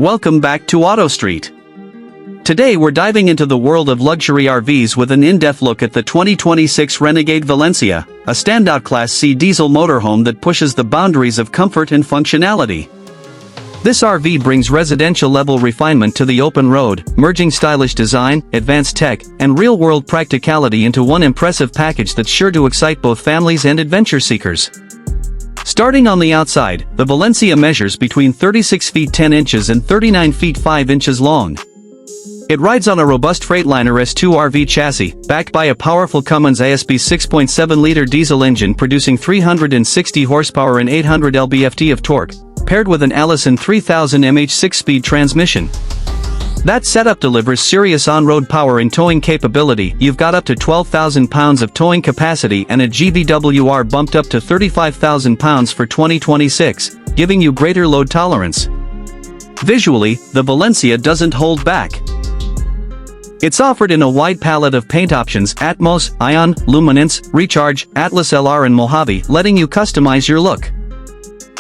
Welcome back to Auto Street. Today we're diving into the world of luxury RVs with an in-depth look at the 2026 Renegade Valencia, a standout Class C diesel motorhome that pushes the boundaries of comfort and functionality. This RV brings residential-level refinement to the open road, merging stylish design, advanced tech, and real-world practicality into one impressive package that's sure to excite both families and adventure seekers. Starting on the outside, the Valencia measures between 36 feet 10 inches and 39 feet 5 inches long. It rides on a robust Freightliner S2RV chassis, backed by a powerful Cummins ISB 6.7-liter diesel engine producing 360 horsepower and 800 lb-ft of torque, paired with an Allison 3000 mh 6-speed transmission. That setup delivers serious on-road power and towing capability. You've got up to 12,000 pounds of towing capacity and a GVWR bumped up to 35,000 pounds for 2026, giving you greater load tolerance. Visually, the Valencia doesn't hold back. It's offered in a wide palette of paint options: Atmos, Ion, Luminance, Recharge, Atlas LR and Mojave, letting you customize your look.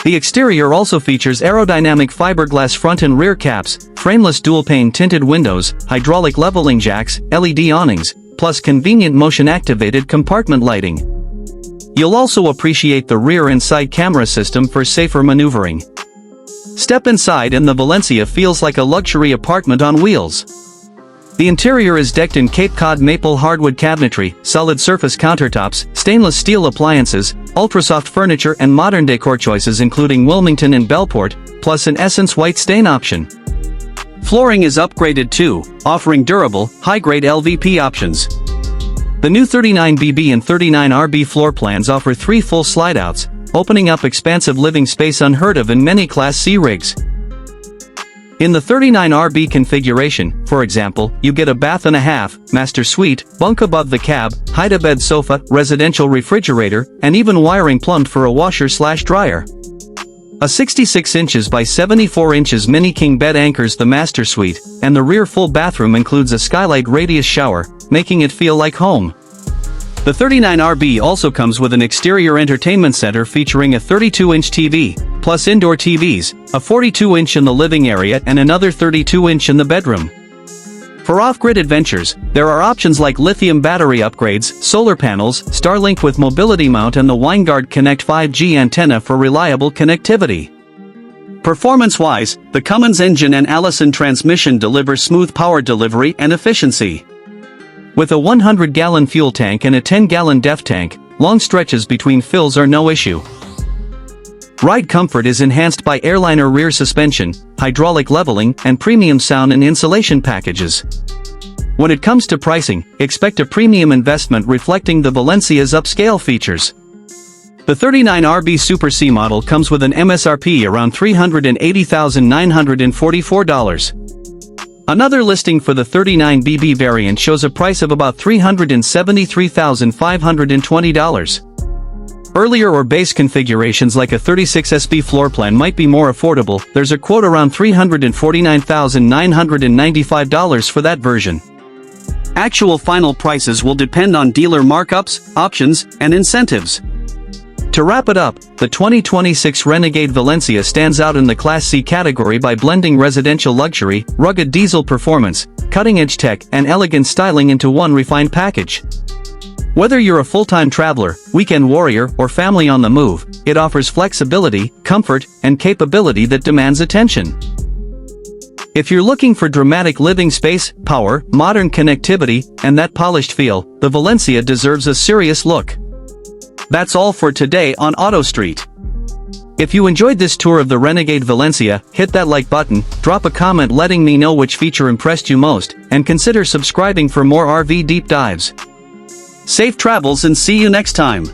The exterior also features aerodynamic fiberglass front and rear caps, frameless dual-pane tinted windows, hydraulic leveling jacks, LED awnings, plus convenient motion-activated compartment lighting. You'll also appreciate the rear and side camera system for safer maneuvering. Step inside and the Valencia feels like a luxury apartment on wheels. The interior is decked in Cape Cod maple hardwood cabinetry, solid surface countertops, stainless steel appliances, ultra-soft furniture and modern decor choices including Wilmington and Bellport, plus an Essence white stain option. Flooring is upgraded too, offering durable, high-grade LVP options. The new 39BB and 39RB floor plans offer 3 full slide-outs, opening up expansive living space unheard of in many Class C rigs. In the 39RB configuration, for example, you get a bath and a half, master suite, bunk above the cab, hide-a-bed sofa, residential refrigerator, and even wiring plumbed for a washer/dryer. A 66 inches by 74 inches mini king bed anchors the master suite, and the rear full bathroom includes a skylight radius shower, making it feel like home. The 39RB also comes with an exterior entertainment center featuring a 32-inch TV, plus indoor TVs, a 42-inch in the living area and another 32-inch in the bedroom. For off-grid adventures, there are options like lithium battery upgrades, solar panels, Starlink with mobility mount and the Winegard Connect 5G antenna for reliable connectivity. Performance-wise, the Cummins engine and Allison transmission deliver smooth power delivery and efficiency. With a 100-gallon fuel tank and a 10-gallon DEF tank, long stretches between fills are no issue. Ride comfort is enhanced by airliner rear suspension, hydraulic leveling, and premium sound and insulation packages. When it comes to pricing, expect a premium investment reflecting the Valencia's upscale features. The 39RB Super C model comes with an MSRP around $380,944. Another listing for the 39BB variant shows a price of about $373,520. Earlier or base configurations like a 36SB floor plan might be more affordable. There's a quote around $349,995 for that version. Actual final prices will depend on dealer markups, options, and incentives. To wrap it up, the 2026 Renegade Valencia stands out in the Class C category by blending residential luxury, rugged diesel performance, cutting-edge tech, and elegant styling into one refined package. Whether you're a full-time traveler, weekend warrior, or family on the move, it offers flexibility, comfort, and capability that demands attention. If you're looking for dramatic living space, power, modern connectivity, and that polished feel, the Valencia deserves a serious look. That's all for today on Auto Street. If you enjoyed this tour of the Renegade Valencia, hit that like button, drop a comment letting me know which feature impressed you most, and consider subscribing for more RV deep dives. Safe travels and see you next time.